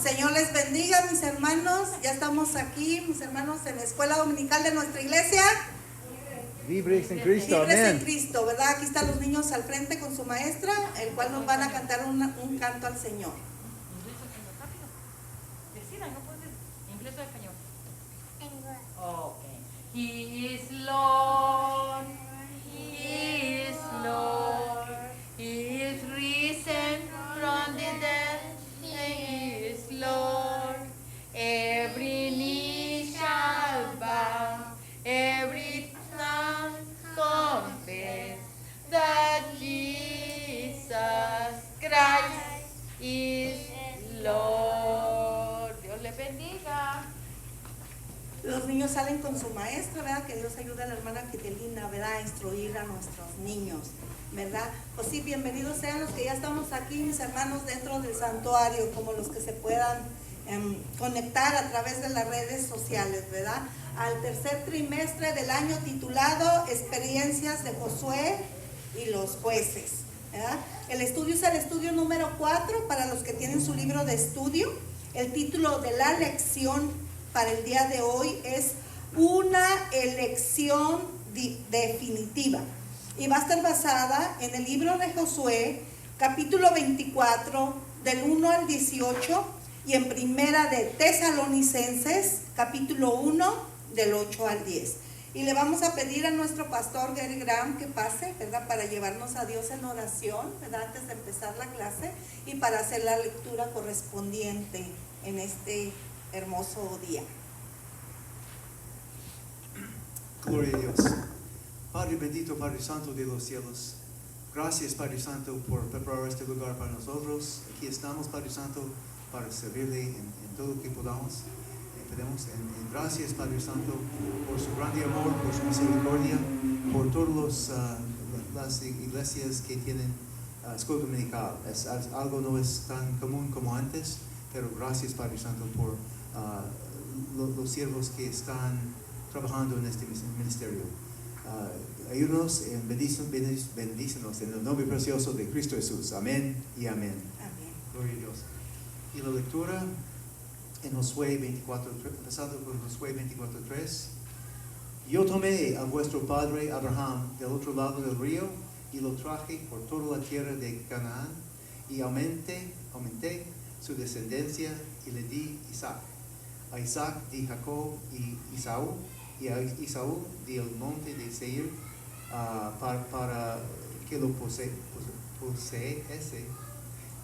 Señor les bendiga, mis hermanos. Ya estamos aquí, mis hermanos, en la escuela dominical de nuestra iglesia. Libres en Cristo, Libres en amén. Cristo, ¿verdad? Aquí están los niños al frente con su maestra, el cual nos van a cantar un canto al Señor. ¿Inglés o español? Okay. He is Lord, He is Lord, He is risen from the dead, He is Lord. Every knee shall bow, every tongue confess that Jesus Christ is Lord. Dios le bendiga. Los niños salen con su maestra, ¿verdad? Que Dios ayude a la hermana Quitelina, ¿verdad? A instruir a nuestros niños, ¿verdad? Pues sí, bienvenidos sean los que ya estamos aquí, mis hermanos, dentro del santuario, como los que se puedan conectar a través de las redes sociales, ¿verdad? Al tercer trimestre del año titulado Experiencias de Josué y los jueces, ¿verdad? El estudio es el estudio número 4 para los que tienen su libro de estudio. El título de la lección para el día de hoy es una elección definitiva, y va a estar basada en el libro de Josué, capítulo 24, del 1 al 18, y en primera de Tesalonicenses, capítulo 1, del 8 al 10. Y le vamos a pedir a nuestro pastor Gary Graham que pase, ¿verdad? Para llevarnos a Dios en oración, ¿verdad? Antes de empezar la clase, y para hacer la lectura correspondiente en este hermoso día. Gloria a Dios. Padre bendito, Padre Santo de los cielos, gracias, Padre Santo, por preparar este lugar para nosotros. Aquí estamos, Padre Santo, para servirle en todo lo que podamos. Gracias, Padre Santo, por su grande amor, por su misericordia, por todas las iglesias que tienen escuela dominical. Algo no es tan común como antes, pero gracias, Padre Santo, por los siervos que están trabajando en este ministerio. Ayúdanos y bendícenos en el nombre precioso de Cristo Jesús. Amén y amén. Amén. Gloria a Dios. Y la lectura en Josué 24, empezando con Josué 24:3. Yo tomé a vuestro padre Abraham del otro lado del río y lo traje por toda la tierra de Canaán, y aumenté su descendencia y le di Isaac. A Isaac di Jacob y Esaú, y a Esaú di el monte de Seir para que lo poseyese.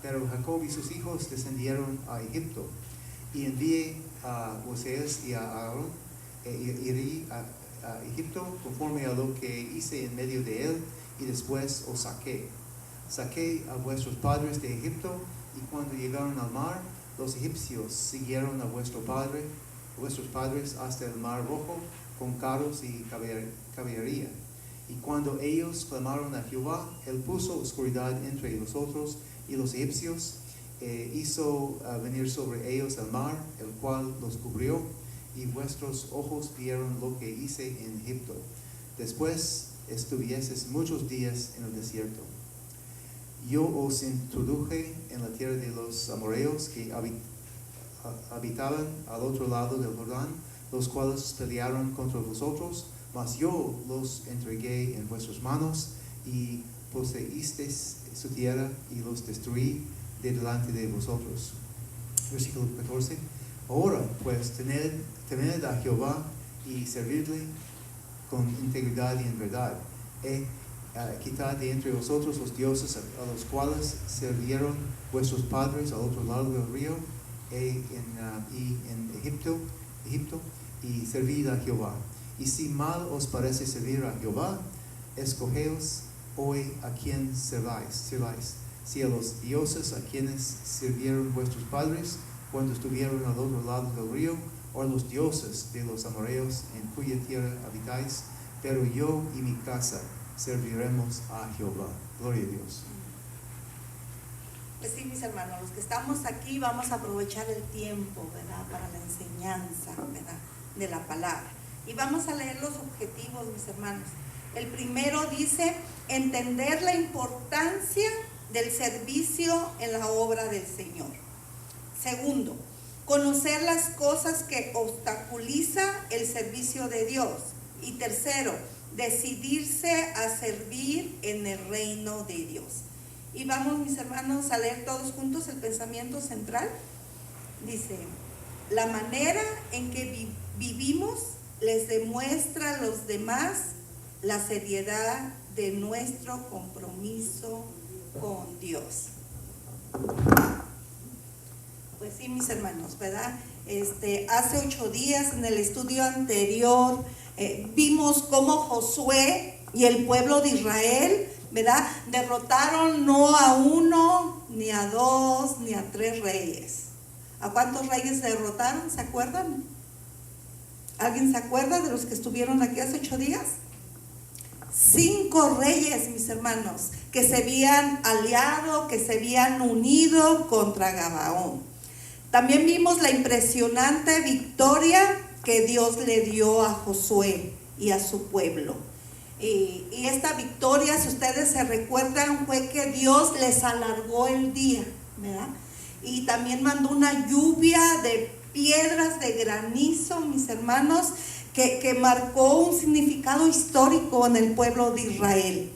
Pero Jacob y sus hijos descendieron a Egipto, y envié a Moisés y a Aarón ir a Egipto conforme a lo que hice en medio de él, y después os saqué. Saqué a vuestros padres de Egipto, y cuando llegaron al mar, los egipcios siguieron a vuestros padres hasta el mar Rojo con carros y caballería. Y cuando ellos clamaron a Jehová, él puso oscuridad entre vosotros y los egipcios, hizo venir sobre ellos el mar, el cual los cubrió, y vuestros ojos vieron lo que hice en Egipto. Después estuvieses muchos días en el desierto. Yo os introduje en la tierra de los amorreos que habitaban al otro lado del Jordán, los cuales pelearon contra vosotros, mas yo los entregué en vuestras manos, y poseísteis su tierra, y los destruí de delante de vosotros. Versículo 14. Ahora pues temed a Jehová y servidle con integridad y en verdad. Quitad de entre vosotros los dioses a los cuales sirvieron vuestros padres al otro lado del río y en Egipto, y servid a Jehová. Y si mal os parece servir a Jehová, escogeos hoy a quien serváis, si a los dioses a quienes sirvieron vuestros padres cuando estuvieron al otro lado del río, o a los dioses de los amorreos en cuya tierra habitáis, pero yo y mi casa serviremos a Jehová. Gloria a Dios. Pues sí, mis hermanos, los que estamos aquí vamos a aprovechar el tiempo, ¿verdad? Para la enseñanza, ¿verdad? De la palabra. Y vamos a leer los objetivos, mis hermanos. El primero dice, entender la importancia del servicio en la obra del Señor. Segundo, conocer las cosas que obstaculiza el servicio de Dios. Y tercero, decidirse a servir en el reino de Dios. Y vamos, mis hermanos, a leer todos juntos el pensamiento central. Dice: la manera en que vivimos les demuestra a los demás la seriedad de nuestro compromiso con Dios. Pues sí, mis hermanos, ¿verdad? Hace 8 días en el estudio anterior vimos cómo Josué y el pueblo de Israel, ¿verdad?, derrotaron no a 1, ni a 2, ni a 3 reyes. ¿A cuántos reyes derrotaron? ¿Se acuerdan? ¿Alguien se acuerda de los que estuvieron aquí hace 8 días? 5 reyes, mis hermanos, que se habían aliado, que se habían unido contra Gabaón. También vimos la impresionante victoria que Dios le dio a Josué y a su pueblo. Y esta victoria, si ustedes se recuerdan, fue que Dios les alargó el día, ¿verdad? Y también mandó una lluvia de piedras de granizo, mis hermanos, que marcó un significado histórico en el pueblo de Israel,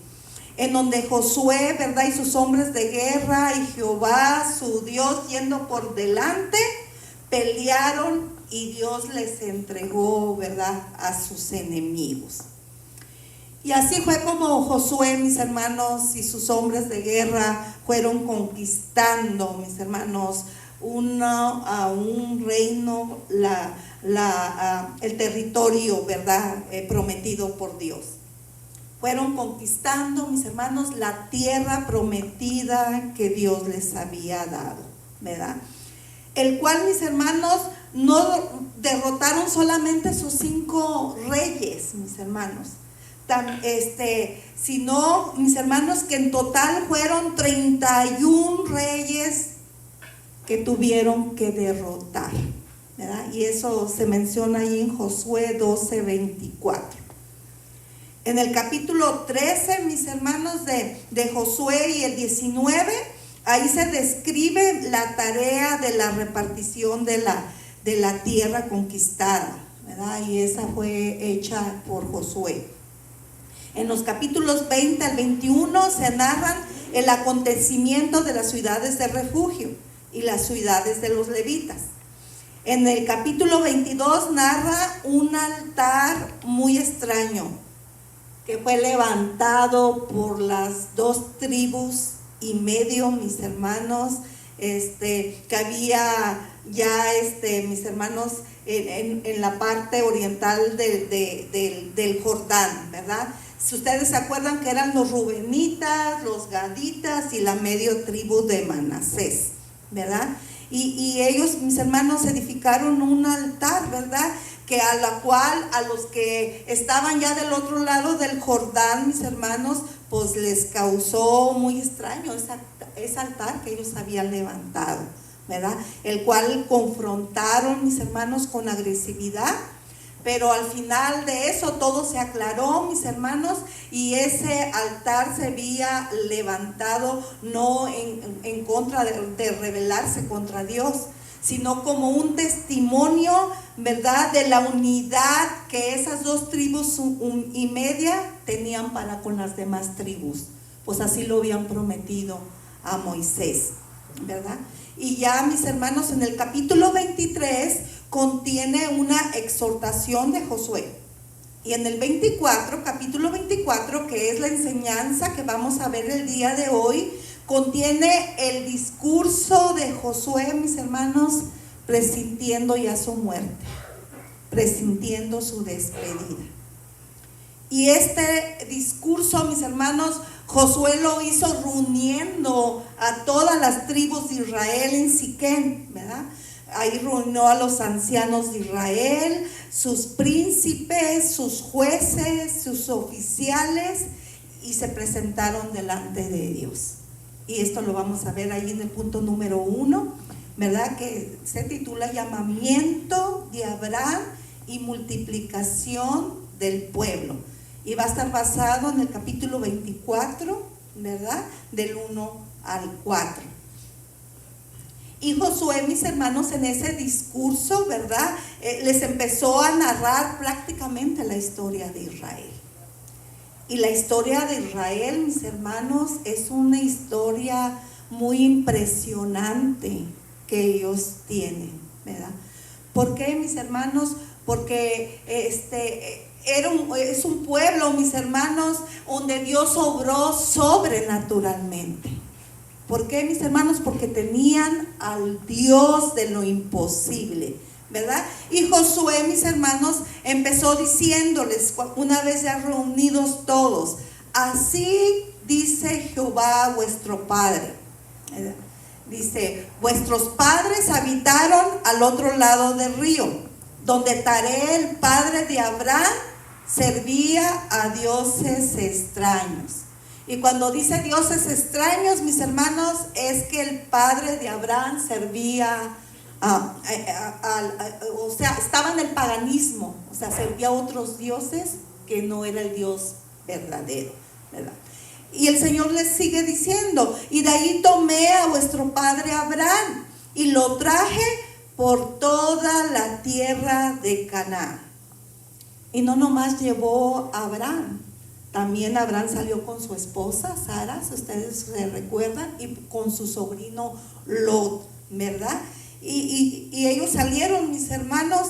en donde Josué, ¿verdad?, y sus hombres de guerra y Jehová, su Dios, yendo por delante, pelearon y Dios les entregó, ¿verdad?, a sus enemigos. Y así fue como Josué, mis hermanos, y sus hombres de guerra fueron conquistando, mis hermanos, a un reino, el territorio, ¿verdad?, prometido por Dios. Fueron conquistando, mis hermanos, la tierra prometida que Dios les había dado, ¿verdad? El cual, mis hermanos, no derrotaron solamente sus 5 reyes, mis hermanos, sino, mis hermanos, que en total fueron 31 reyes que tuvieron que derrotar, ¿verdad? Y eso se menciona ahí en Josué 12:24. En el capítulo 13, mis hermanos, de Josué, y el 19, ahí se describe la tarea de la repartición de la tierra conquistada, ¿verdad? Y esa fue hecha por Josué. En los capítulos 20 al 21 se narran el acontecimiento de las ciudades de refugio y las ciudades de los levitas. En el capítulo 22 narra un altar muy extraño que fue levantado por las 2 tribus y medio, mis hermanos, que había ya, mis hermanos, en la parte oriental del Jordán, ¿verdad? Si ustedes se acuerdan que eran los rubenitas, los gaditas y la medio tribu de Manasés, ¿verdad? Y ellos, mis hermanos, edificaron un altar, ¿verdad?, que a la cual a los que estaban ya del otro lado del Jordán, mis hermanos, pues les causó muy extraño ese altar que ellos habían levantado, ¿verdad? El cual confrontaron, mis hermanos, con agresividad. Pero al final de eso todo se aclaró, mis hermanos, y ese altar se había levantado no en contra de rebelarse contra Dios, sino como un testimonio, ¿verdad?, de la unidad que esas 2 tribus y media tenían para con las demás tribus. Pues así lo habían prometido a Moisés, ¿verdad? Y ya, mis hermanos, en el capítulo 23 contiene una exhortación de Josué. Y en el 24, capítulo 24, que es la enseñanza que vamos a ver el día de hoy, contiene el discurso de Josué, mis hermanos, presintiendo ya su muerte, presintiendo su despedida. Y este discurso, mis hermanos, Josué lo hizo reuniendo a todas las tribus de Israel en Siquem, ¿verdad? Ahí reunió a los ancianos de Israel, sus príncipes, sus jueces, sus oficiales, y se presentaron delante de Dios. Y esto lo vamos a ver ahí en el punto número 1, ¿verdad?, que se titula Llamamiento de Abraham y multiplicación del pueblo. Y va a estar basado en el capítulo 24, ¿verdad?, del 1 al 4. Y Josué, mis hermanos, en ese discurso, ¿verdad? Les empezó a narrar prácticamente la historia de Israel. Y la historia de Israel, mis hermanos, es una historia muy impresionante que ellos tienen, ¿verdad? ¿Por qué, mis hermanos? Porque es un pueblo, mis hermanos, donde Dios obró sobrenaturalmente. ¿Por qué, mis hermanos? Porque tenían al Dios de lo imposible, ¿verdad? Y Josué, mis hermanos, empezó diciéndoles, una vez ya reunidos todos: así dice Jehová vuestro Padre, ¿verdad? Dice: vuestros padres habitaron al otro lado del río, donde Taré, el padre de Abraham, servía a dioses extraños. Y cuando dice dioses extraños, mis hermanos, es que el padre de Abraham servía o sea, estaba en el paganismo, o sea, servía a otros dioses que no era el Dios verdadero, ¿verdad? Y el Señor les sigue diciendo: y de ahí tomé a vuestro padre Abraham y lo traje por toda la tierra de Canaán. Y no nomás llevó a Abraham, también Abraham salió con su esposa Sara, si ustedes se recuerdan, y con su sobrino Lot, ¿verdad? Y ellos salieron, mis hermanos,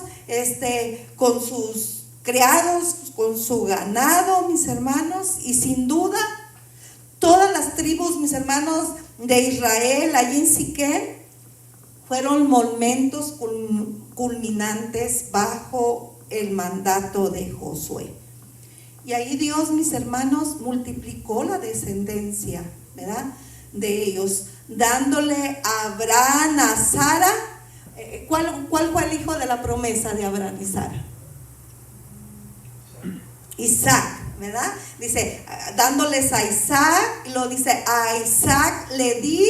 con sus criados, con su ganado, mis hermanos, y sin duda todas las tribus, mis hermanos, de Israel, allí en Siquem, fueron momentos culminantes bajo el mandato de Josué. Y ahí Dios, mis hermanos, multiplicó la descendencia, ¿verdad?, de ellos, dándole a Abraham, a Sara. ¿Cuál fue el hijo de la promesa de Abraham y Sara? Isaac, ¿verdad? Dice, dándoles a Isaac, lo dice: a Isaac le di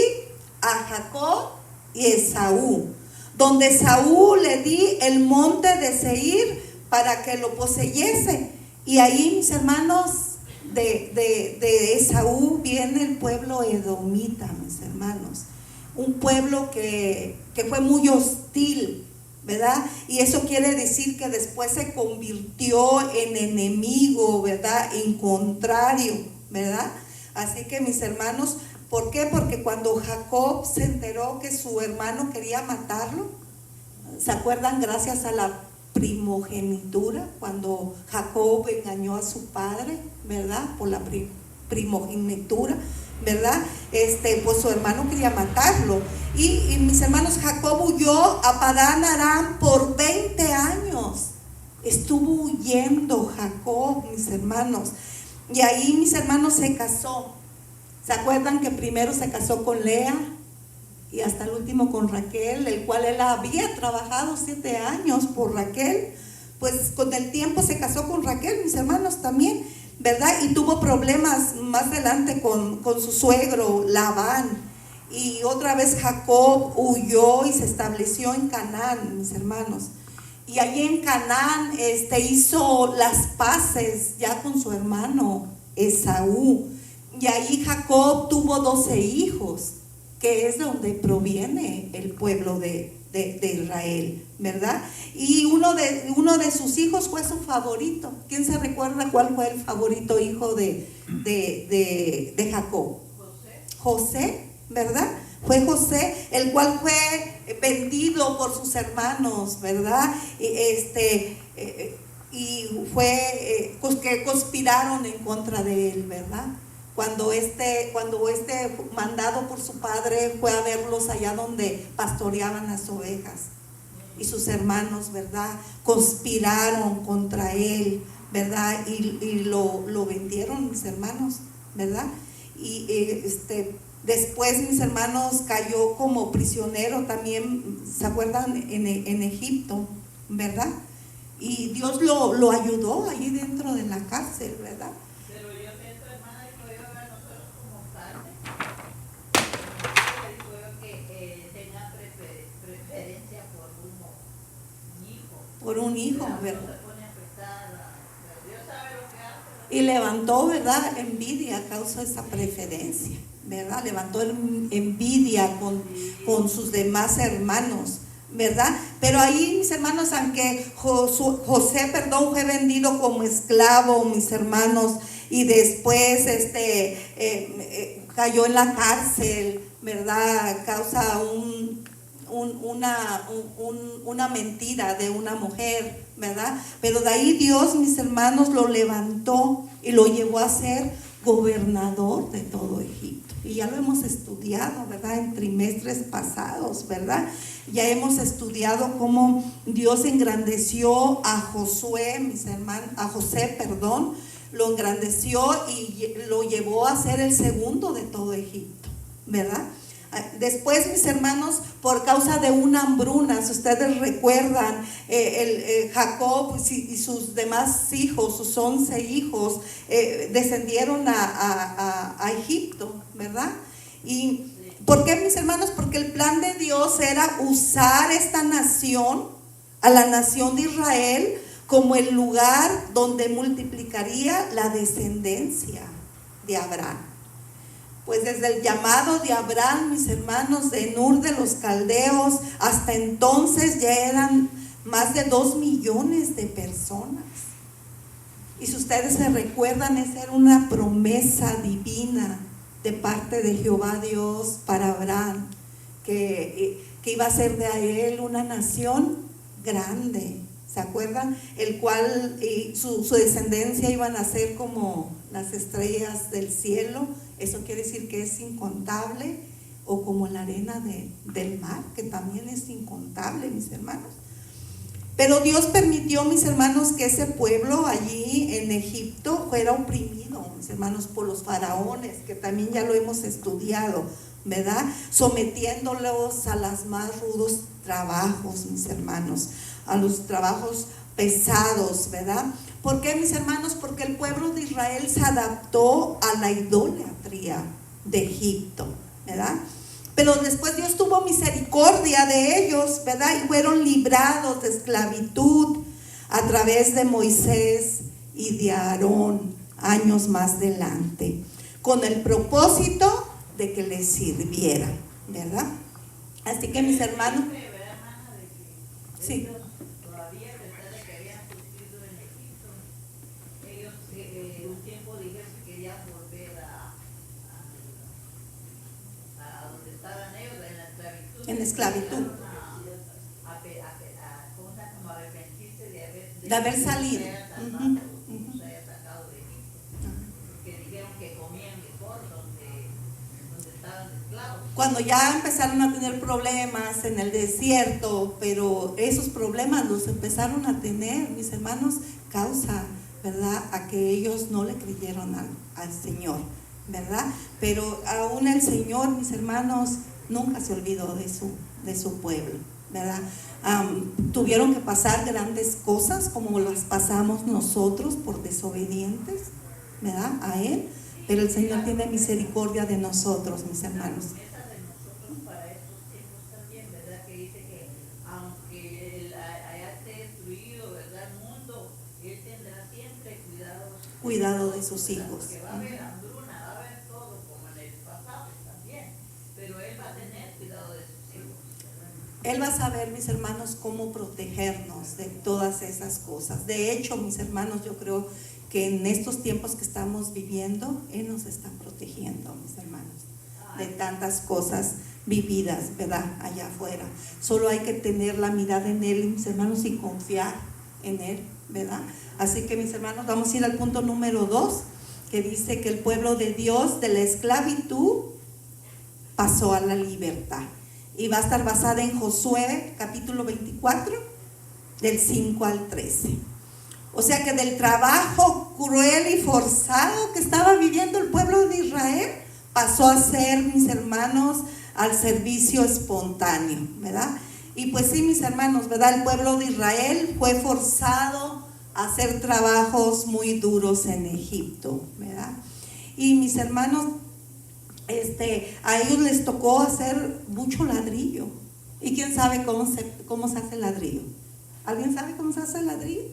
a Jacob y Esaú, donde Saúl le di el monte de Seir para que lo poseyese. Y ahí, mis hermanos, de Esaú viene el pueblo edomita, mis hermanos, un pueblo que fue muy hostil, ¿verdad? Y eso quiere decir que después se convirtió en enemigo, ¿verdad?, en contrario, ¿verdad? Así que, mis hermanos, ¿por qué? Porque cuando Jacob se enteró que su hermano quería matarlo, ¿se acuerdan? Gracias a la primogenitura, cuando Jacob engañó a su padre, ¿verdad?, por la primogenitura, ¿verdad? Pues su hermano quería matarlo. Y mis hermanos, Jacob huyó a Padán Aram por 20 años. Estuvo huyendo Jacob, mis hermanos. Y ahí, mis hermanos, se casó. ¿Se acuerdan que primero se casó con Lea y hasta el último con Raquel, el cual él había trabajado 7 años por Raquel? Pues con el tiempo se casó con Raquel, mis hermanos, también, ¿verdad? Y tuvo problemas más adelante con su suegro Labán. Y otra vez Jacob huyó y se estableció en Canaán, mis hermanos. Y allí en Canaán hizo las paces ya con su hermano Esaú. Y ahí Jacob tuvo 12 hijos, que es de donde proviene el pueblo de Israel, ¿verdad? Y uno de sus hijos fue su favorito. ¿Quién se recuerda cuál fue el favorito hijo de Jacob? José, ¿verdad? Fue José, el cual fue vendido por sus hermanos, ¿verdad? Y fue que conspiraron en contra de él, ¿verdad? Cuando mandado por su padre fue a verlos allá donde pastoreaban las ovejas, y sus hermanos, ¿verdad?, conspiraron contra él, ¿verdad? Y lo vendieron, mis hermanos, ¿verdad? Y después, mis hermanos, cayó como prisionero también, ¿se acuerdan? En Egipto, ¿verdad? Y Dios lo ayudó allí dentro de la cárcel, ¿verdad? Pero yo pienso, hermana, digo yo, a nosotros como padres, digo yo que tenga preferencia por un hijo. Por un hijo, Pero ¿verdad? se pone afectada, pero Dios sabe lo que hace. Y levantó, ¿verdad?, envidia a causa de esa preferencia, ¿verdad? Levantó envidia con sus demás hermanos, ¿verdad? Pero ahí, mis hermanos, aunque José fue vendido como esclavo, mis hermanos, y después cayó en la cárcel, ¿verdad? Causa una mentira de una mujer, ¿verdad? Pero de ahí Dios, mis hermanos, lo levantó y lo llevó a ser gobernador de todo Egipto. Y ya lo hemos estudiado, ¿verdad? En trimestres pasados, ¿verdad? Ya hemos estudiado cómo Dios engrandeció a José, lo engrandeció y lo llevó a ser el segundo de todo Egipto, ¿verdad? Después, mis hermanos, por causa de una hambruna, si ustedes recuerdan, Jacob y sus demás hijos, sus 11 hijos, descendieron a Egipto, ¿verdad? ¿Y por qué, mis hermanos? Porque el plan de Dios era usar esta nación, a la nación de Israel, como el lugar donde multiplicaría la descendencia de Abraham. Pues desde el llamado de Abraham, mis hermanos, de Ur de los Caldeos, hasta entonces ya eran más de 2 millones de personas. Y si ustedes se recuerdan, esa era una promesa divina de parte de Jehová Dios para Abraham, que iba a ser de él una nación grande. ¿Se acuerdan? El cual su descendencia iban a ser como las estrellas del cielo. Eso quiere decir que es incontable, o como la arena del mar, que también es incontable, mis hermanos. Pero Dios permitió, mis hermanos, que ese pueblo allí en Egipto fuera oprimido, mis hermanos, por los faraones, que también ya lo hemos estudiado, ¿verdad? Sometiéndolos a los más rudos trabajos, mis hermanos, a los trabajos pesados, ¿verdad? ¿Por qué, mis hermanos? Porque el pueblo de Israel se adaptó a la idolatría de Egipto, ¿verdad? Pero después Dios tuvo misericordia de ellos, ¿verdad? Y fueron librados de esclavitud a través de Moisés y de Aarón años más adelante, con el propósito de que les sirvieran, ¿verdad? Así que, mis hermanos, sí. Todavía, a pesar de que habían sufrido en Egipto, ellos un tiempo dijeron que querían volver a donde estaban ellos, en la esclavitud. En esclavitud. Como arrepentirse de haber salido. Se haya sacado de Egipto. Que dijeron que comían mejor donde estaban esclavos. Cuando ya empezaron a tener problemas en el desierto, pero esos problemas los empezaron a tener, mis hermanos, causa, ¿verdad?, a que ellos no le creyeron al Señor, ¿verdad? Pero aún el Señor, mis hermanos, nunca se olvidó de su pueblo, ¿verdad? Tuvieron que pasar grandes cosas como las pasamos nosotros por desobedientes, ¿verdad?, a Él, pero el Señor tiene misericordia de nosotros, mis hermanos. Para estos tiempos también, ¿verdad? Que dice que aunque haya destruido, ¿verdad?, el mundo, Él tendrá siempre cuidado de sus hijos. Porque va a haber hambruna, va a haber todo como en el pasado también, pero Él va a tener cuidado de sus hijos. Él va a saber, mis hermanos, cómo protegernos de todas esas cosas. De hecho, mis hermanos, yo creo que en estos tiempos que estamos viviendo, Él nos está protegiendo, mis hermanos, de tantas cosas vividas, ¿verdad?, allá afuera. Solo hay que tener la mirada en Él, mis hermanos, y confiar en Él, ¿verdad? Así que, mis hermanos, vamos a ir al punto número 2, que dice que el pueblo de Dios de la esclavitud pasó a la libertad. Y va a estar basada en Josué capítulo 24, del 5 al 13. O sea que del trabajo cruel y forzado que estaba viviendo el pueblo de Israel, pasó a ser, mis hermanos, al servicio espontáneo, ¿verdad? Y pues sí, mis hermanos, ¿verdad? El pueblo de Israel fue forzado a hacer trabajos muy duros en Egipto, ¿verdad? Y mis hermanos, a ellos les tocó hacer mucho ladrillo. ¿Y quién sabe cómo se hace el ladrillo? ¿Alguien sabe cómo se hace el ladrillo?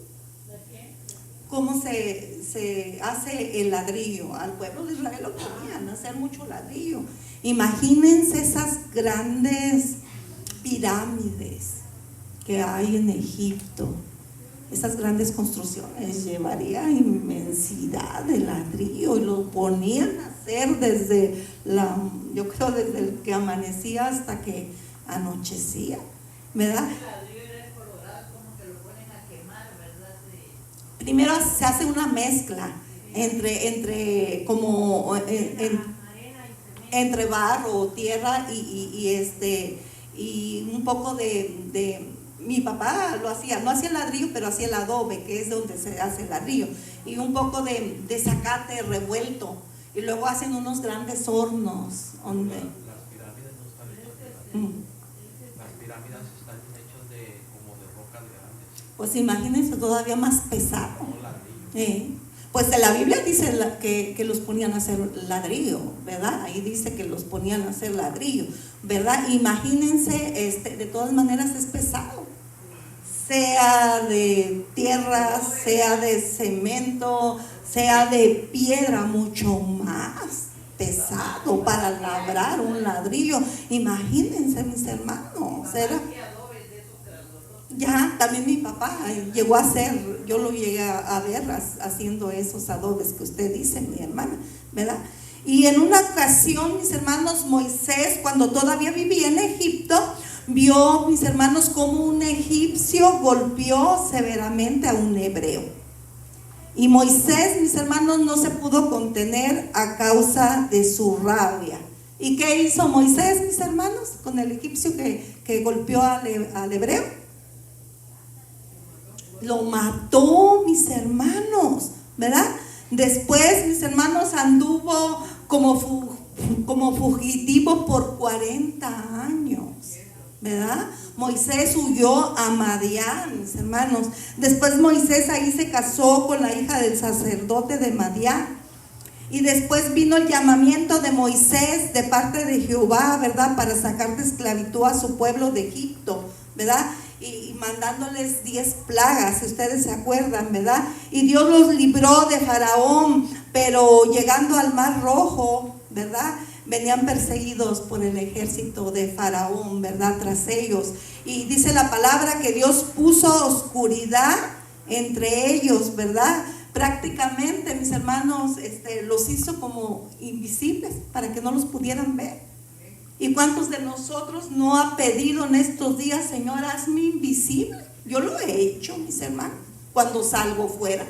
cómo se hace el ladrillo. Al pueblo de Israel lo ponían a hacer mucho ladrillo. Imagínense esas grandes pirámides que hay en Egipto. Esas grandes construcciones llevaría inmensidad de ladrillo y lo ponían a hacer yo creo desde el que amanecía hasta que anochecía, ¿verdad? El ladrillo era colorado, como que lo ponen a quemar, ¿verdad? Sí. Primero se hace una mezcla entre como entre barro, tierra y un poco de mi papá lo hacía, no hacía el ladrillo, pero hacía el adobe, que es donde se hace el ladrillo, y un poco de zacate revuelto, y luego hacen unos grandes hornos donde Las pirámides no están hechas de ladrillo. Las pirámides están hechas como de rocas grandes, pues imagínense todavía más pesado. no ladrillo. Pues en la Biblia dice que los ponían a hacer ladrillo, ¿verdad? Ahí dice que los ponían a hacer ladrillo, ¿verdad? Imagínense, de todas maneras es pesado, sea de tierra, sea de cemento, sea de piedra, mucho más pesado para labrar un ladrillo. Imagínense, mis hermanos, era... Ya, también mi papá llegó a hacer, yo lo llegué a ver haciendo esos adobes que usted dice, mi hermana, ¿verdad? Y en una ocasión, mis hermanos, Moisés, cuando todavía vivía en Egipto, vio, mis hermanos, como un egipcio golpeó severamente a un hebreo. Y Moisés, mis hermanos, no se pudo contener a causa de su rabia. ¿Y qué hizo Moisés, mis hermanos, con el egipcio que golpeó al hebreo? Lo mató, mis hermanos, ¿verdad? Después, mis hermanos, anduvo como fugitivo por 40 años, ¿verdad? Moisés huyó a Madián, mis hermanos. Después Moisés ahí se casó con la hija del sacerdote de Madián. Y después vino el llamamiento de Moisés de parte de Jehová, ¿verdad? Para sacar de esclavitud a su pueblo de Egipto, ¿verdad? Y mandándoles 10 plagas, si ustedes se acuerdan, ¿verdad? Y Dios los libró de Faraón, pero llegando al Mar Rojo, ¿verdad? Venían perseguidos por el ejército de Faraón, ¿verdad? Tras ellos. Y dice la palabra que Dios puso oscuridad entre ellos, ¿verdad? Prácticamente, mis hermanos, los hizo como invisibles para que no los pudieran ver. ¿Y cuántos de nosotros no ha pedido en estos días, Señor, hazme invisible? Yo lo he hecho, mis hermanos, cuando salgo fuera.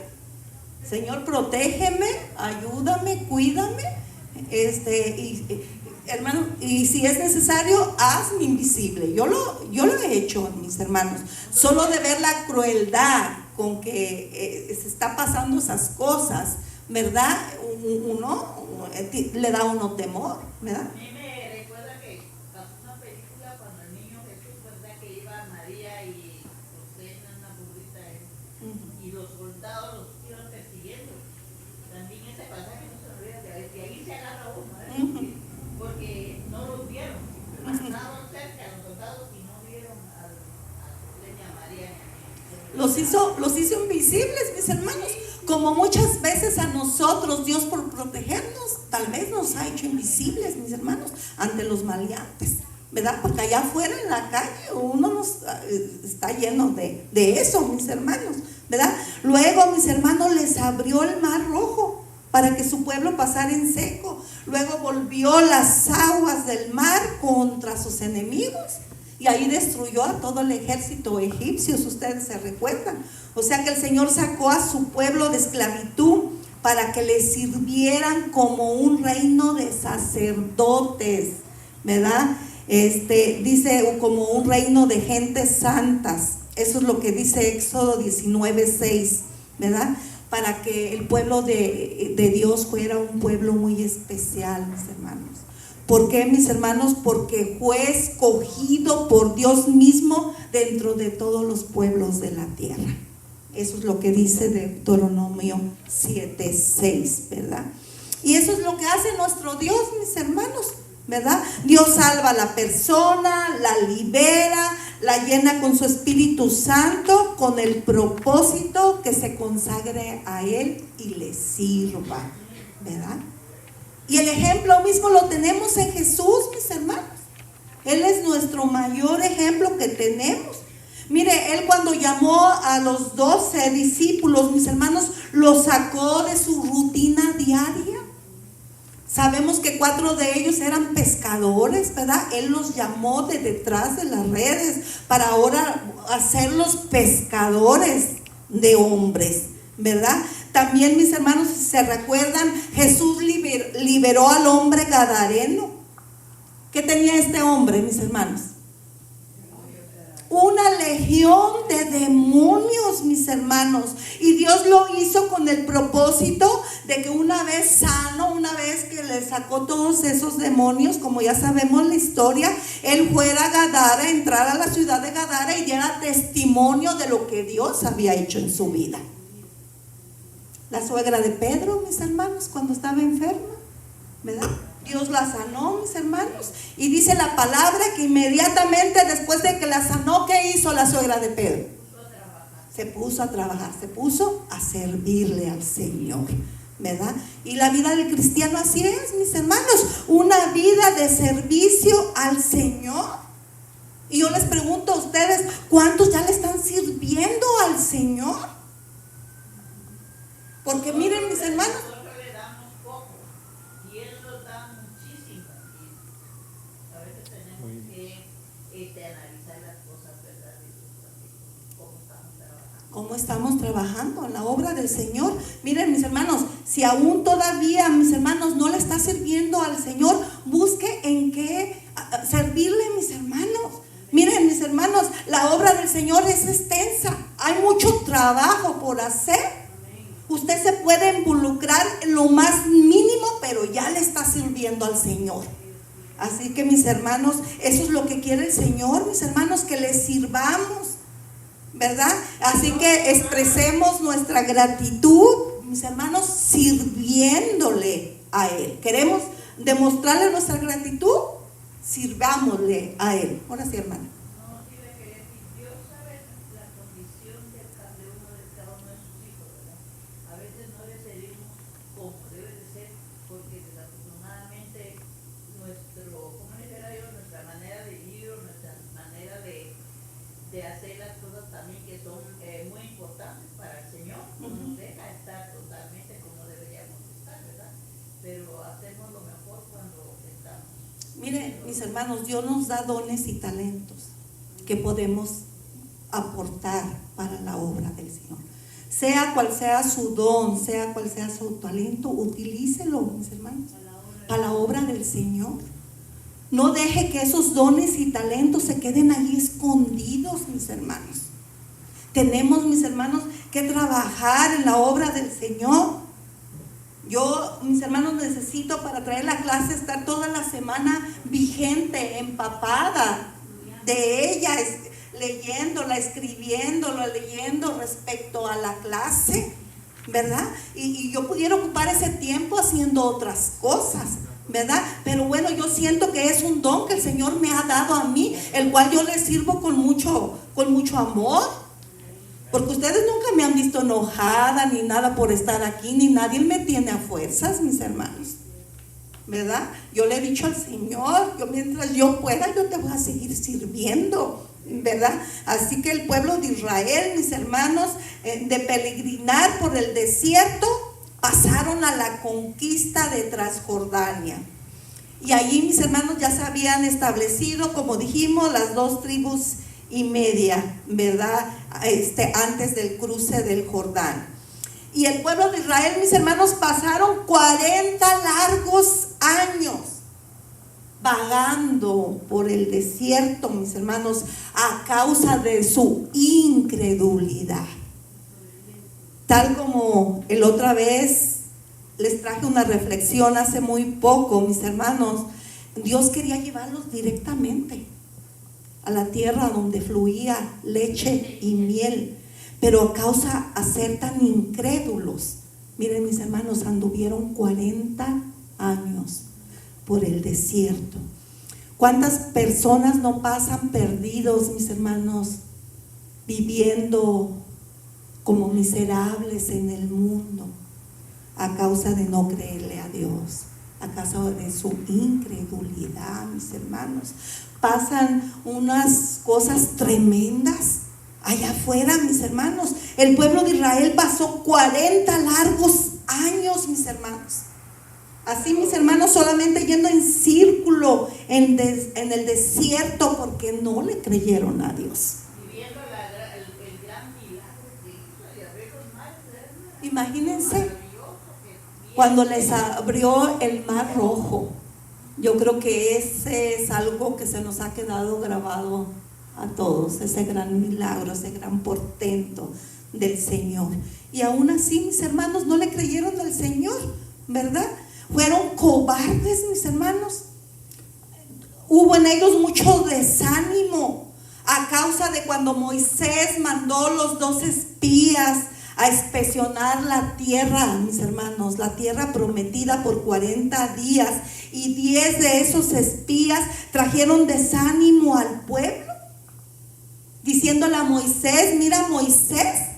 Señor, protégeme, ayúdame, cuídame, hermano, y si es necesario, hazme invisible. Yo lo he hecho, mis hermanos. Solo de ver la crueldad con que se está pasando esas cosas, ¿verdad? Uno le da a uno temor, ¿verdad? A mí me recuerda que pasó una película cuando el niño Jesús, ¿verdad? Que iba María y José en una burrita y los soldados los iban persiguiendo. También ese pasaje no se olvida de ahí se agarra uno, ¿eh? Porque no los vieron, pasaron cerca a los soldados y no vieron a José ni a María. Los hizo invisibles, mis hermanos. Como muchas veces a nosotros, Dios por protegernos, tal vez nos ha hecho invisibles, mis hermanos, ante los maleantes, ¿verdad? Porque allá afuera en la calle uno está lleno de eso, mis hermanos, ¿verdad? Luego, mis hermanos, les abrió el Mar Rojo para que su pueblo pasara en seco. Luego volvió las aguas del mar contra sus enemigos. Y ahí destruyó a todo el ejército egipcio, si ustedes se recuerdan. O sea que el Señor sacó a su pueblo de esclavitud para que le sirvieran como un reino de sacerdotes, ¿verdad? Dice como un reino de gentes santas. Eso es lo que dice Éxodo 19:6, ¿verdad? Para que el pueblo de Dios fuera un pueblo muy especial, mis hermanos. ¿Por qué, mis hermanos? Porque fue escogido por Dios mismo dentro de todos los pueblos de la tierra. Eso es lo que dice Deuteronomio 7:6, ¿verdad? Y eso es lo que hace nuestro Dios, mis hermanos, ¿verdad? Dios salva a la persona, la libera, la llena con su Espíritu Santo. con el propósito que se consagre a Él y le sirva, ¿verdad? Y el ejemplo mismo lo tenemos en Jesús, mis hermanos. Él es nuestro mayor ejemplo que tenemos. Mire, Él cuando llamó a los 12 discípulos, mis hermanos, los sacó de su rutina diaria. Sabemos que 4 de ellos eran pescadores, ¿verdad? Él los llamó de detrás de las redes para ahora hacerlos pescadores de hombres, ¿verdad? También, mis hermanos, si se recuerdan, Jesús liberó al hombre gadareno. ¿Qué tenía este hombre, mis hermanos? Una legión de demonios, mis hermanos. Y Dios lo hizo con el propósito de que una vez sano, una vez que le sacó todos esos demonios, como ya sabemos la historia, Él fuera a Gadara, entrar a la ciudad de Gadara y diera testimonio de lo que Dios había hecho en su vida. La suegra de Pedro, mis hermanos, cuando estaba enferma, ¿verdad? Dios la sanó, mis hermanos, y dice la palabra que inmediatamente después de que la sanó, ¿qué hizo la suegra de Pedro? Se puso a trabajar, se puso a servirle al Señor, ¿verdad? Y la vida del cristiano así es, mis hermanos, una vida de servicio al Señor. Y yo les pregunto a ustedes, ¿cuántos ya le están sirviendo al Señor? Porque miren, mis hermanos, Nosotros le damos poco y Él nos da muchísimo. Y a veces tenemos que analizar las cosas, ¿verdad? Cómo estamos trabajando. ¿cómo estamos trabajando en la obra del Señor? Miren, mis hermanos, si aún todavía, mis hermanos, no le está sirviendo al Señor, busque en qué servirle, mis hermanos. Miren, mis hermanos, la obra del Señor es extensa, hay mucho trabajo por hacer. Usted se puede involucrar en lo más mínimo, pero ya le está sirviendo al Señor. Así que, mis hermanos, eso es lo que quiere el Señor, mis hermanos, que le sirvamos, ¿verdad? Así que expresemos nuestra gratitud, mis hermanos, sirviéndole a Él. ¿Queremos demostrarle nuestra gratitud? Sirvámosle a Él. Ahora sí, hermana. No, sí le quería decir, Dios sabe la condición de cada uno de sus hijos, ¿verdad? A veces no le servimos como debe de ser, porque desafortunadamente nuestra manera de vivir, nuestra manera de hacer las cosas también que son muy importantes para el Señor, no nos deja estar totalmente como deberíamos estar, ¿verdad? Pero hacemos lo mejor cuando estamos. Miren, mis hermanos, Dios nos da dones y talentos que podemos aportar para la obra del Señor. Sea cual sea su don, sea cual sea su talento, utilícelo, mis hermanos, para la obra del Señor. No deje que esos dones y talentos se queden allí escondidos, mis hermanos. Tenemos, mis hermanos, que trabajar en la obra del Señor. Yo, mis hermanos, necesito para traer la clase estar toda la semana vigente, empapada de ella, leyéndola, escribiéndola, leyendo respecto a la clase, ¿verdad? Y yo pudiera ocupar ese tiempo haciendo otras cosas, ¿verdad? Pero bueno, yo siento que es un don que el Señor me ha dado a mí, el cual yo le sirvo con mucho amor. Porque ustedes nunca me han visto enojada ni nada por estar aquí, ni nadie me tiene a fuerzas, mis hermanos, ¿verdad? Yo le he dicho al Señor, mientras yo pueda, yo te voy a seguir sirviendo, ¿verdad? Así que el pueblo de Israel, mis hermanos, de peregrinar por el desierto, pasaron a la conquista de Transjordania. Y allí, mis hermanos, ya se habían establecido, como dijimos, las 2 tribus y media, ¿verdad? Antes del cruce del Jordán. Y el pueblo de Israel, mis hermanos, pasaron 40 largos años vagando por el desierto, mis hermanos, a causa de su incredulidad. Tal como el otra vez les traje una reflexión hace muy poco, mis hermanos, Dios quería llevarlos directamente a la tierra donde fluía leche y miel, pero a causa de ser tan incrédulos, miren, mis hermanos, anduvieron 40 años por el desierto. ¿Cuántas personas no pasan perdidos, mis hermanos, viviendo como miserables en el mundo a causa de no creerle a Dios, a causa de su incredulidad, mis hermanos. Pasan unas cosas tremendas allá afuera, mis hermanos. El pueblo de Israel pasó 40 largos años, mis hermanos. Así, mis hermanos, solamente yendo en círculo en el desierto porque no le creyeron a Dios. Viviendo el gran milagro que hizo de abrir los mares, ¿verdad? Imagínense Maravilloso que cuando les abrió el mar rojo. Yo creo que ese es algo que se nos ha quedado grabado a todos, ese gran milagro, ese gran portento del Señor. Y aún así, mis hermanos, no le creyeron al Señor, ¿verdad? Fueron cobardes, mis hermanos. Hubo en ellos mucho desánimo a causa de cuando Moisés mandó los 2 espías a inspeccionar la tierra, mis hermanos, la tierra prometida por 40 días, y 10 de esos espías trajeron desánimo al pueblo, diciéndole a Moisés: mira, Moisés,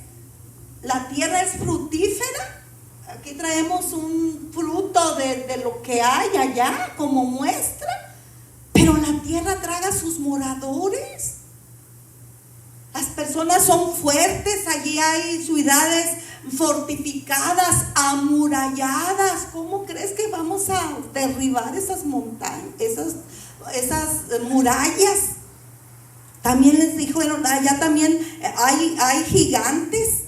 la tierra es fructífera, aquí traemos un fruto de lo que hay allá como muestra, pero la tierra traga a sus moradores. Las personas son fuertes, allí hay ciudades fortificadas, amuralladas. ¿Cómo crees que vamos a derribar esas montañas, esas murallas? También les dijeron, allá también hay gigantes,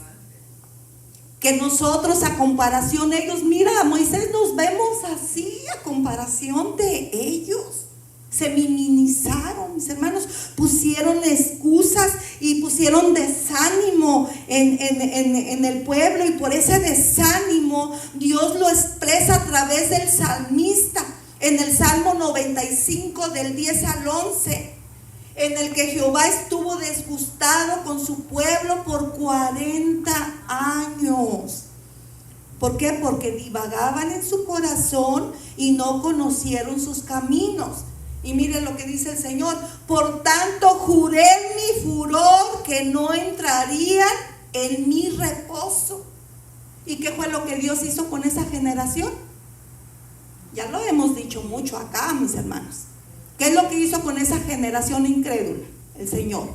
que nosotros a comparación ellos, mira, Moisés, nos vemos así a comparación de ellos. Se minimizaron, mis hermanos, pusieron excusas y pusieron desánimo en el pueblo, y por ese desánimo Dios lo expresa a través del salmista en el Salmo 95 del 10 al 11, en el que Jehová estuvo disgustado con su pueblo por 40 años. ¿Por qué? Porque divagaban en su corazón y no conocieron sus caminos. Y miren lo que dice el Señor: por tanto juré en mi furor que no entrarían en mi reposo. ¿Y qué fue lo que Dios hizo con esa generación? Ya lo hemos dicho mucho acá, mis hermanos. ¿Qué es lo que hizo con esa generación incrédula? El Señor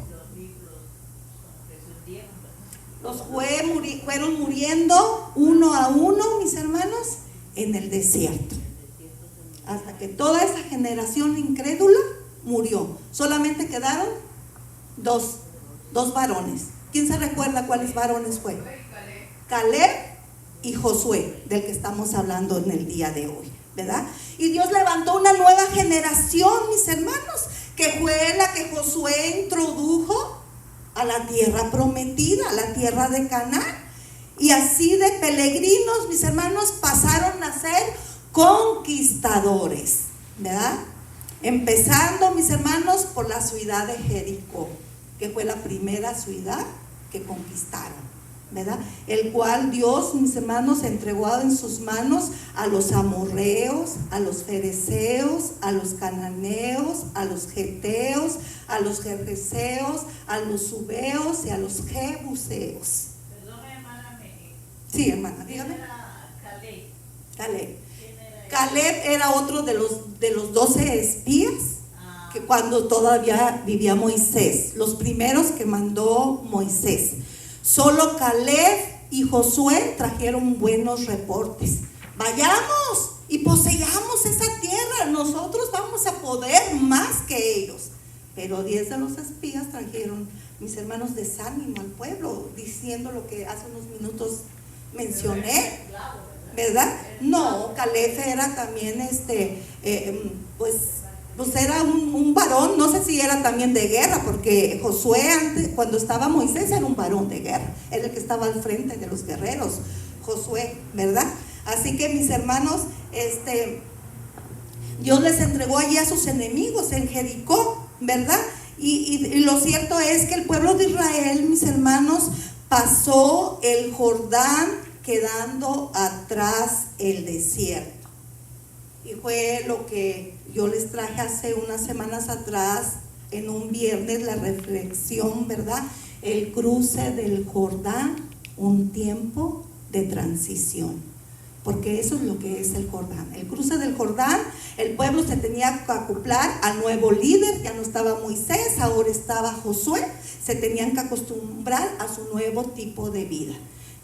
los fueron muriendo uno a uno, mis hermanos, en el desierto, hasta que toda esa generación incrédula murió. Solamente quedaron dos varones. ¿Quién se recuerda cuáles varones fue? Caleb y Josué, del que estamos hablando en el día de hoy, ¿verdad? Y Dios levantó una nueva generación, mis hermanos, que fue la que Josué introdujo a la tierra prometida, a la tierra de Canaán. Y así de peregrinos, mis hermanos, pasaron a ser conquistadores, ¿verdad? Empezando, mis hermanos, por la ciudad de Jericó, que fue la primera ciudad que conquistaron, ¿verdad? El cual Dios, mis hermanos, entregó en sus manos a los amorreos, a los fereceos, a los cananeos, a los geteos, a los gergeseos, a los subeos y a los jebuseos. Perdón, hermana, Sí, hermana, dígame. ¿quién era Caleb? Caleb. ¿Quién era Caleb era otro de los 12 espías que cuando todavía vivía Moisés, los primeros que mandó Moisés. Solo Caleb y Josué trajeron buenos reportes. Vayamos y poseyamos esa tierra, nosotros vamos a poder más que ellos. Pero 10 de los espías trajeron, mis hermanos, desánimo al pueblo, diciendo lo que hace unos minutos mencioné, ¿verdad? No, Caleb era también pues era un varón, no sé si era también de guerra, porque Josué antes, cuando estaba Moisés, era un varón de guerra, era el que estaba al frente de los guerreros, Josué, ¿verdad? Así que, mis hermanos, Dios les entregó allí a sus enemigos en Jericó, ¿verdad? Y lo cierto es que el pueblo de Israel, mis hermanos, pasó el Jordán quedando atrás el desierto. Y fue lo que yo les traje hace unas semanas atrás, en un viernes, la reflexión, ¿verdad? el cruce del Jordán, un tiempo de transición. Porque eso es lo que es el Jordán. El cruce del Jordán, el pueblo se tenía que acoplar al nuevo líder. Ya no estaba Moisés, ahora estaba Josué. Se tenían que acostumbrar a su nuevo tipo de vida.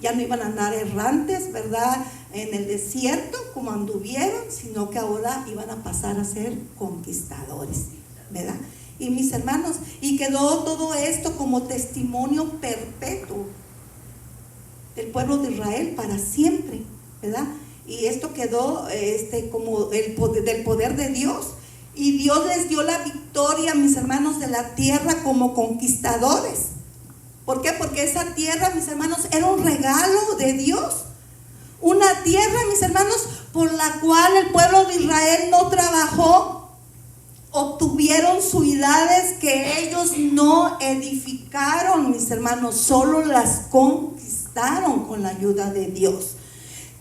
Ya no iban a andar errantes, ¿verdad?, en el desierto como anduvieron, sino que ahora iban a pasar a ser conquistadores, ¿verdad? Y mis hermanos, y quedó todo esto como testimonio perpetuo del pueblo de Israel para siempre, ¿verdad? Y esto quedó como del poder de Dios. Y Dios les dio la victoria, mis hermanos, de la tierra como conquistadores. ¿Por qué? Porque esa tierra, mis hermanos, era un regalo de Dios. Una tierra, mis hermanos, por la cual el pueblo de Israel no trabajó. Obtuvieron ciudades que ellos no edificaron, mis hermanos, solo las conquistaron con la ayuda de Dios.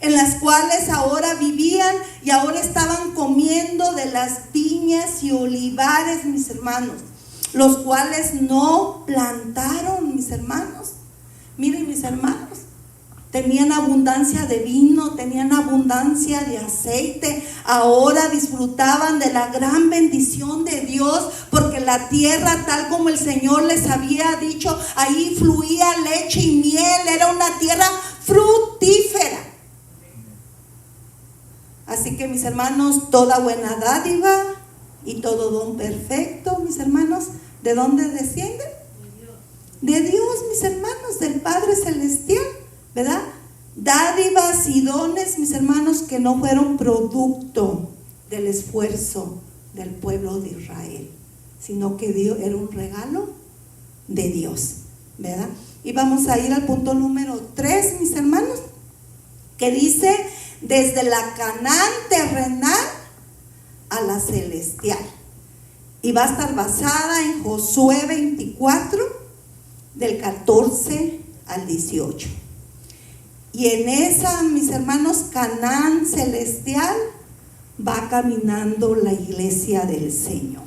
En las cuales ahora vivían y ahora estaban comiendo de las viñas y olivares, mis hermanos, los cuales no plantaron, mis hermanos. Miren, mis hermanos, tenían abundancia de vino, tenían abundancia de aceite. Ahora disfrutaban de la gran bendición de Dios, porque la tierra, tal como el Señor les había dicho, ahí fluía leche y miel. Era una tierra fructífera. Así que, mis hermanos, toda buena dádiva y todo don perfecto, mis hermanos, ¿de dónde desciende? De Dios, mis hermanos, del Padre Celestial, ¿verdad? Dádivas y dones, mis hermanos, que no fueron producto del esfuerzo del pueblo de Israel, sino que Dios era un regalo de Dios, ¿verdad? Y vamos a ir al punto número 3, mis hermanos, que dice: desde la Canaán terrenal a la celestial. Y va a estar basada en Josué 24, del 14 al 18. Y en esa, mis hermanos, Canaán celestial, va caminando la iglesia del Señor.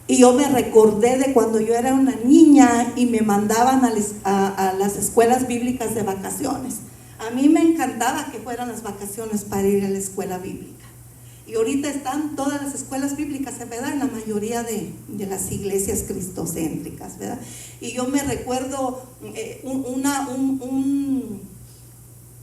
Y yo me recordé de cuando yo era una niña y me mandaban a las escuelas bíblicas de vacaciones. A mí me encantaba que fueran las vacaciones para ir a la escuela bíblica. Y ahorita están todas las escuelas bíblicas, ¿verdad?, en la mayoría de las iglesias cristocéntricas, ¿verdad? Y yo me recuerdo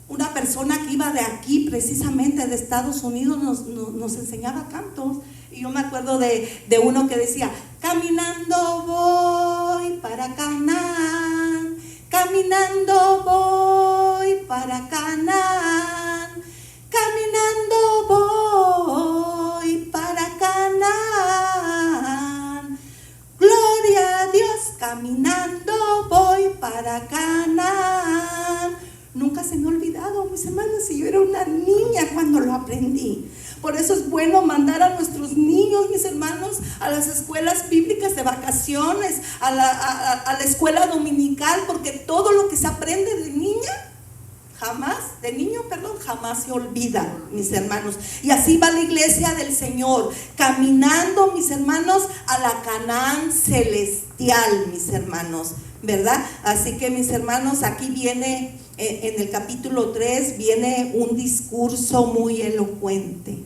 una persona que iba de aquí, precisamente de Estados Unidos, nos enseñaba cantos. Y yo me acuerdo de uno que decía: caminando voy para Canaán, caminando voy para Canaán, caminando voy para Canaán, gloria a Dios, caminando voy para Canaán. Nunca se me ha olvidado, mis hermanos, y yo era una niña cuando lo aprendí. Por eso es bueno mandar a nuestros niños, mis hermanos, a las escuelas bíblicas de vacaciones, a la escuela dominical, porque todo lo que se aprende de niño jamás se olvida, mis hermanos. Y así va la iglesia del Señor, caminando, mis hermanos, a la Canaán celestial, mis hermanos, ¿verdad? Así que, mis hermanos, aquí viene, en el capítulo 3, viene un discurso muy elocuente,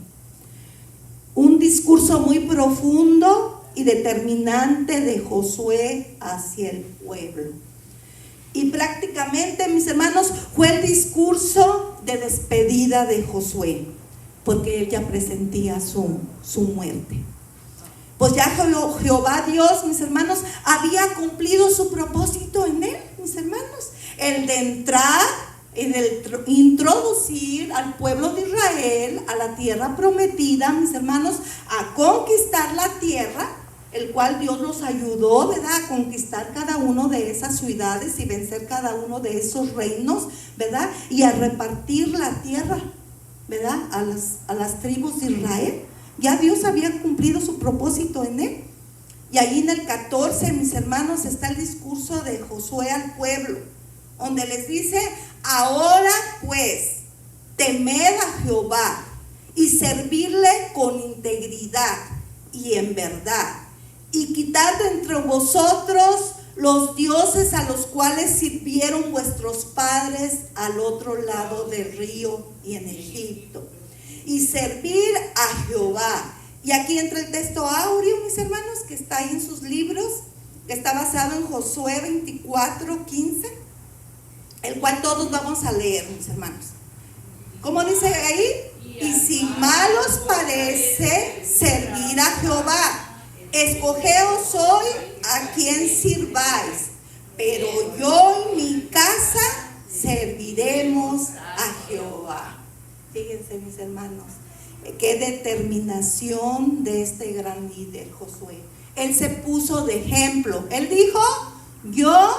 un discurso muy profundo y determinante de Josué hacia el pueblo. Y prácticamente, mis hermanos, fue el discurso de despedida de Josué, porque él ya presentía su muerte. Pues ya Jehová Dios, mis hermanos, había cumplido su propósito en él, mis hermanos, el de entrar y de introducir al pueblo de Israel a la tierra prometida, mis hermanos, a conquistar la tierra, el cual Dios los ayudó, ¿verdad?, a conquistar cada uno de esas ciudades y vencer cada uno de esos reinos, ¿verdad?, y a repartir la tierra, ¿verdad?, a las tribus de Israel. Ya Dios había cumplido su propósito en él. Y ahí en el 14, mis hermanos, está el discurso de Josué al pueblo, donde les dice: ahora pues, temed a Jehová y servirle con integridad y en verdad, y quitad de entre vosotros los dioses a los cuales sirvieron vuestros padres al otro lado del río y en Egipto, y servir a Jehová. Y aquí entra el texto áureo, mis hermanos, que está ahí en sus libros, que está basado en Josué 24:15, el cual todos vamos a leer, mis hermanos. ¿Cómo dice ahí? Y si mal os parece servir a Jehová, escogeos hoy a quien sirváis, pero yo y mi casa serviremos a Jehová. Fíjense, mis hermanos, qué determinación de este gran líder Josué. Él se puso de ejemplo. Él dijo: yo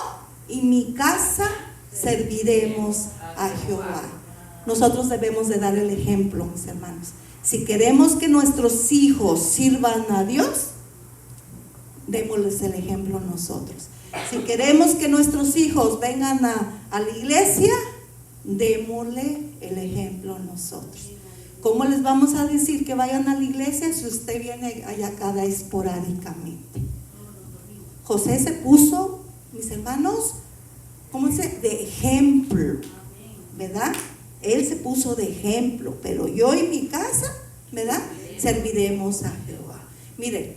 y mi casa serviremos a Jehová. Nosotros debemos de dar el ejemplo, mis hermanos. Si queremos que nuestros hijos sirvan a Dios, démosles el ejemplo nosotros. Si queremos que nuestros hijos vengan a la iglesia, démosle el ejemplo nosotros. ¿Cómo les vamos a decir que vayan a la iglesia si usted viene allá cada esporádicamente? José se puso, mis hermanos, ¿cómo dice? De ejemplo, ¿verdad? Él se puso de ejemplo, pero yo y mi casa, ¿verdad? Serviremos a Jehová. Miren,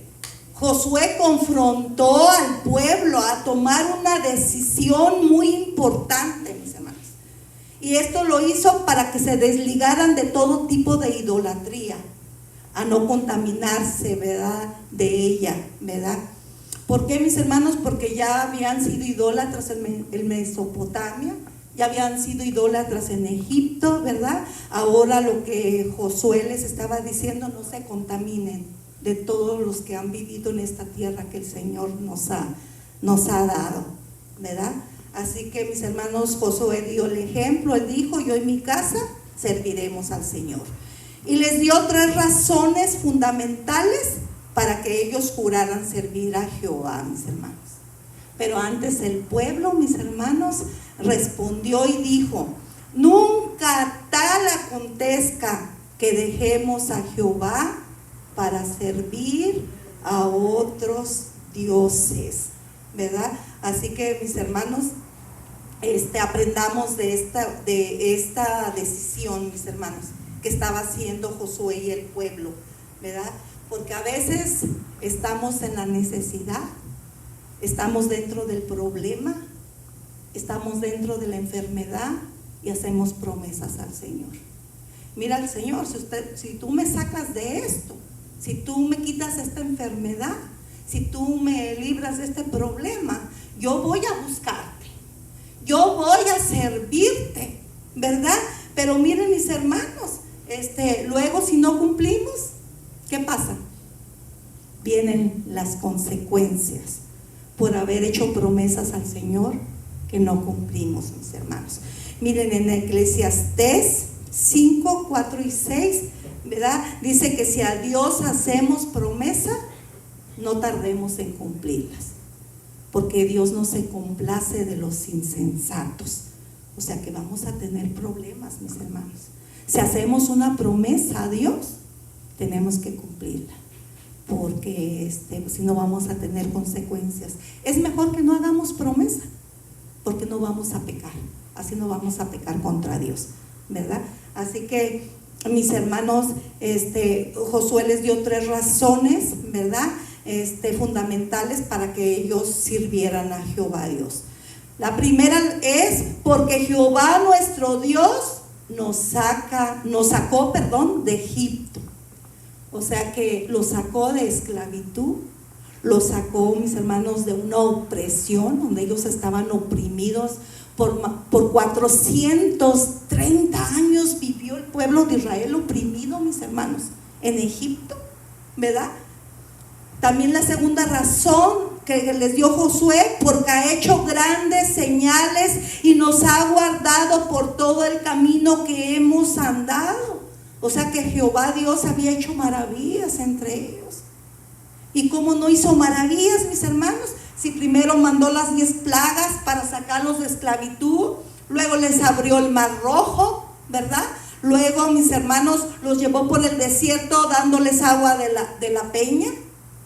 Josué confrontó al pueblo a tomar una decisión muy importante, mis hermanos. Y esto lo hizo para que se desligaran de todo tipo de idolatría, a no contaminarse, ¿verdad?, de ella, ¿verdad? ¿Por qué, mis hermanos? Porque ya habían sido idólatras en Mesopotamia, ya habían sido idólatras en Egipto, ¿verdad? Ahora lo que Josué les estaba diciendo: no se contaminen de todos los que han vivido en esta tierra que el Señor nos ha dado, ¿verdad? Así que, mis hermanos, Josué dio el ejemplo. Él dijo: yo y mi casa serviremos al Señor. Y les dio 3 razones fundamentales para que ellos juraran servir a Jehová, mis hermanos. Pero antes el pueblo, mis hermanos, respondió y dijo: nunca tal acontezca que dejemos a Jehová para servir a otros dioses, ¿verdad? Así que, mis hermanos, aprendamos de esta decisión, mis hermanos, que estaba haciendo Josué y el pueblo, ¿verdad? Porque a veces estamos en la necesidad, estamos dentro del problema, estamos dentro de la enfermedad y hacemos promesas al Señor. Mira al Señor: si tú me sacas de esto, si tú me quitas esta enfermedad, si tú me libras de este problema, yo voy a buscarte, yo voy a servirte, ¿verdad? Pero miren, mis hermanos, luego si no cumplimos, ¿qué pasa? Vienen las consecuencias por haber hecho promesas al Señor que no cumplimos, mis hermanos. Miren, en Eclesiastés 5, 4 y 6, ¿verdad? Dice que si a Dios hacemos promesa, no tardemos en cumplirlas, porque Dios no se complace de los insensatos. O sea que vamos a tener problemas, mis hermanos. Si hacemos una promesa a Dios, tenemos que cumplirla, porque si no vamos a tener consecuencias. Es mejor que no hagamos promesa, porque no vamos a pecar, así no vamos a pecar contra Dios, ¿verdad? Así que, mis hermanos, Josué les dio 3 razones, ¿verdad?, fundamentales para que ellos sirvieran a Jehová Dios. La primera es porque Jehová nuestro Dios nos sacó de Egipto. O sea que lo sacó de esclavitud, lo sacó, mis hermanos, de una opresión donde ellos estaban oprimidos. Por 430 años vivió el pueblo de Israel oprimido, mis hermanos, en Egipto, ¿verdad? También la segunda razón que les dio Josué: porque ha hecho grandes señales y nos ha guardado por todo el camino que hemos andado. O sea que Jehová Dios había hecho maravillas entre ellos. ¿Y cómo no hizo maravillas, mis hermanos? Si primero mandó las 10 plagas para sacarlos de esclavitud, luego les abrió el mar rojo, ¿verdad? Luego, mis hermanos, los llevó por el desierto dándoles agua de la peña,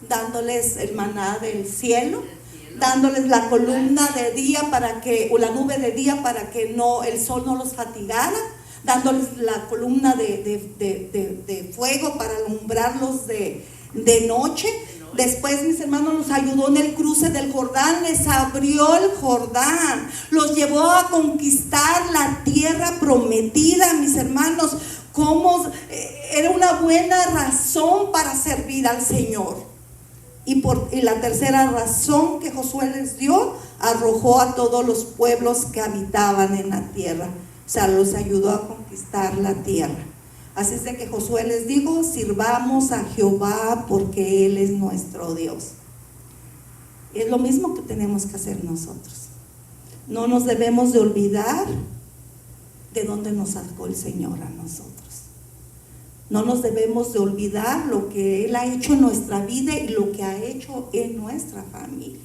dándoles el maná del cielo. dándoles la columna de día para que, o la nube de día para que no, el sol no los fatigara, dándoles la columna de fuego para alumbrarlos de noche. Después, mis hermanos, los ayudó en el cruce del Jordán, les abrió el Jordán, los llevó a conquistar la tierra prometida, mis hermanos. Como era una buena razón para servir al Señor. Y la tercera razón que Josué les dio, arrojó a todos los pueblos que habitaban en la tierra. O sea, los ayudó a conquistar la tierra. Así es de que Josué les dijo: sirvamos a Jehová porque Él es nuestro Dios. Y es lo mismo que tenemos que hacer nosotros. No nos debemos de olvidar de dónde nos sacó el Señor a nosotros. No nos debemos de olvidar lo que Él ha hecho en nuestra vida y lo que ha hecho en nuestra familia.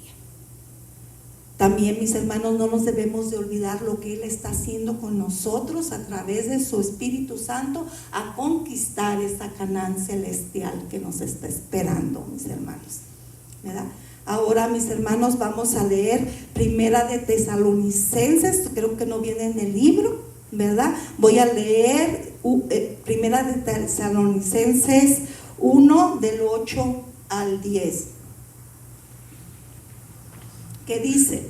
También, mis hermanos, no nos debemos de olvidar lo que Él está haciendo con nosotros a través de su Espíritu Santo a conquistar esa Canaán celestial que nos está esperando, mis hermanos, ¿verdad? Ahora, mis hermanos, vamos a leer Primera de Tesalonicenses. Creo que no viene en el libro, ¿verdad? Voy a leer Primera de Tesalonicenses 1 del 8 al 10. Que dice: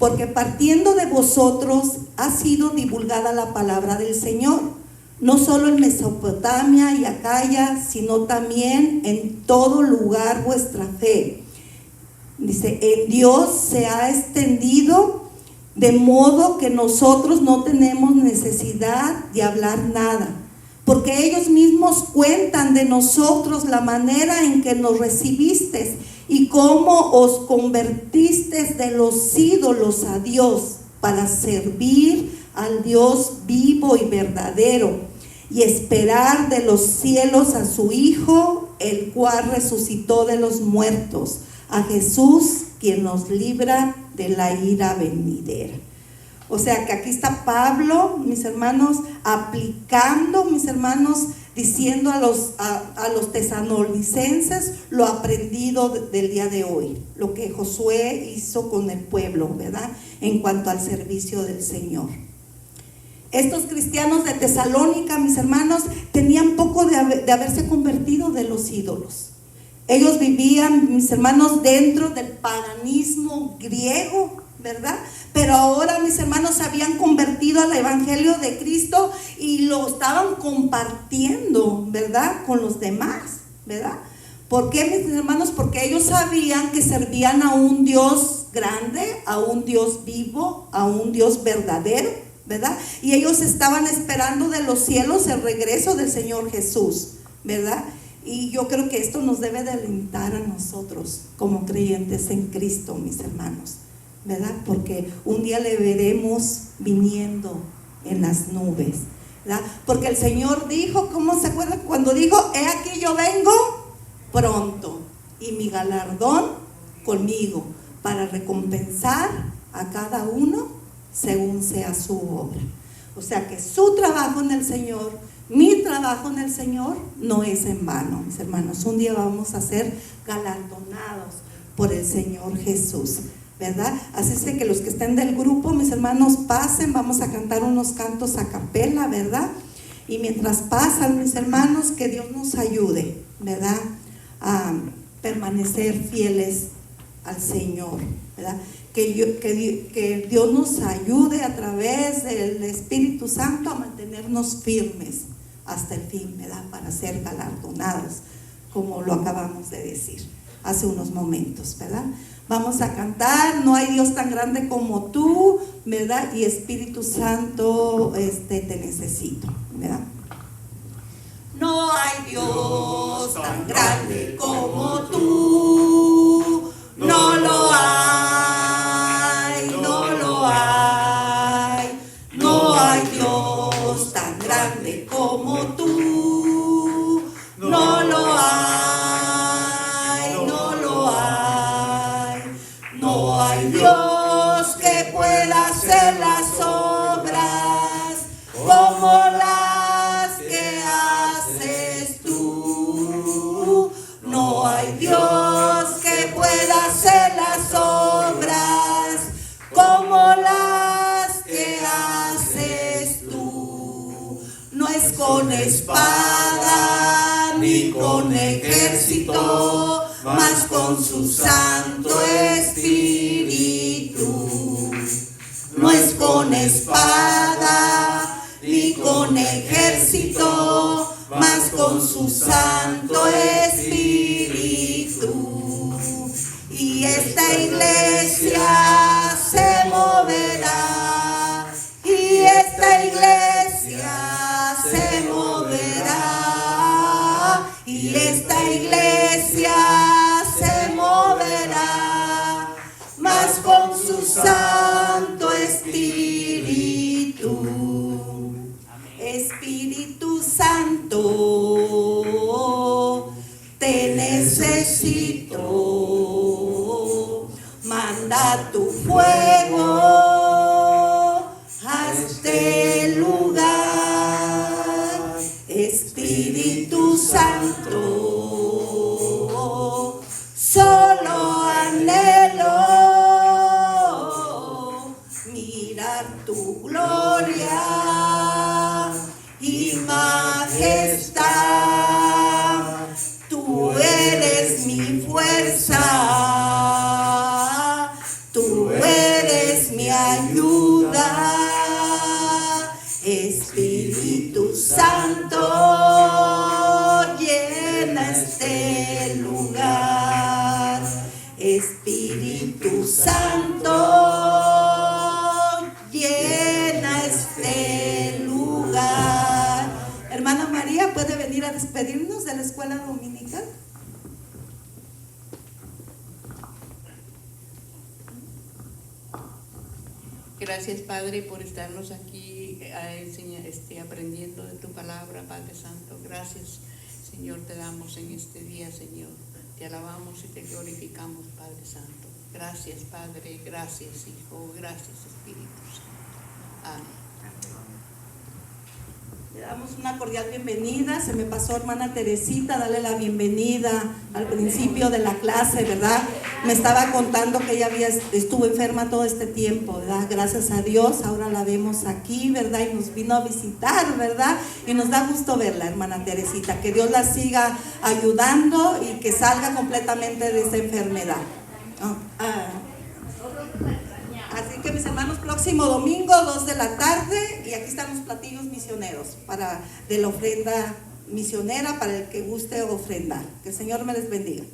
porque partiendo de vosotros ha sido divulgada la palabra del Señor, no solo en Mesopotamia y Acaya, sino también en todo lugar vuestra fe. Dice: en Dios se ha extendido, de modo que nosotros no tenemos necesidad de hablar nada, porque ellos mismos cuentan de nosotros la manera en que nos recibisteis y cómo os convertisteis de los ídolos a Dios para servir al Dios vivo y verdadero y esperar de los cielos a su Hijo, el cual resucitó de los muertos, a Jesús, quien nos libra de la ira venidera. O sea que aquí está Pablo, mis hermanos, aplicando, mis hermanos, diciendo a los tesalonicenses lo aprendido del día de hoy, lo que Josué hizo con el pueblo, ¿verdad? En cuanto al servicio del Señor. Estos cristianos de Tesalónica, mis hermanos, tenían poco de haberse convertido de los ídolos. Ellos vivían, mis hermanos, dentro del paganismo griego, ¿verdad? Pero ahora, mis hermanos, se habían convertido al evangelio de Cristo y lo estaban compartiendo, ¿verdad? Con los demás, ¿verdad? ¿Por qué, mis hermanos? Porque ellos sabían que servían a un Dios grande, a un Dios vivo, a un Dios verdadero, ¿verdad? Y ellos estaban esperando de los cielos el regreso del Señor Jesús, ¿verdad? Y yo creo que esto nos debe de alentar a nosotros como creyentes en Cristo, mis hermanos, ¿verdad? Porque un día le veremos viniendo en las nubes, ¿verdad? Porque el Señor dijo, ¿cómo se acuerdan? Cuando dijo: he aquí yo vengo pronto y mi galardón conmigo para recompensar a cada uno según sea su obra. O sea que su trabajo en el Señor, mi trabajo en el Señor no es en vano, mis hermanos. Un día vamos a ser galardonados por el Señor Jesús, ¿verdad? Así es que los que estén del grupo, mis hermanos, pasen, vamos a cantar unos cantos a capela, ¿verdad? Y mientras pasan, mis hermanos, que Dios nos ayude, ¿verdad? A permanecer fieles al Señor, ¿verdad? Que Dios nos ayude a través del Espíritu Santo a mantenernos firmes hasta el fin, ¿verdad? Para ser galardonados, como lo acabamos de decir hace unos momentos, ¿verdad? Vamos a cantar: no hay Dios tan grande como tú, ¿verdad? Y Espíritu Santo, te necesito, ¿verdad? No hay Dios tan grande como tú, no lo hay, no lo hay. No hay Dios tan grande como tú, no lo hay, no lo hay. No hay Dios que pueda hacer las obras como las que haces tú. No hay Dios que pueda hacer las obras con espada ni con ejército, mas con su Santo Espíritu. No es con espada ni con ejército, mas con su Santo Espíritu. Y esta iglesia se moverá, y esta iglesia se moverá, y esta iglesia se moverá, mas con su Santo Espíritu. Espíritu Santo, te necesito. Manda tu fuego a este lugar. Espíritu Santo, solo anhelo mirar tu gloria y majestad. Tú eres mi fuerza, tú eres mi ayuda. Espíritu Santo, llena este lugar. Espíritu Santo, llena este lugar. Hermana María, ¿puede venir a despedirnos de la escuela dominical? Gracias, Padre, por estarnos aquí aprendiendo de tu palabra, Padre Santo. Gracias, Señor, te damos en este día, Señor. Te alabamos y te glorificamos, Padre Santo. Gracias, Padre. Gracias, Hijo. Gracias, Espíritu Santo. Amén. Le damos una cordial bienvenida. Se me pasó, hermana Teresita, darle la bienvenida al principio de la clase, ¿verdad? Me estaba contando que ella estuvo enferma todo este tiempo, ¿verdad? Gracias a Dios, ahora la vemos aquí, ¿verdad? Y nos vino a visitar, ¿verdad? Y nos da gusto verla, hermana Teresita. Que Dios la siga ayudando y que salga completamente de esta enfermedad. Así que mis hermanos, próximo domingo 2 de la tarde, y aquí están los platillos misioneros de la ofrenda misionera para el que guste ofrendar. Que el Señor me les bendiga.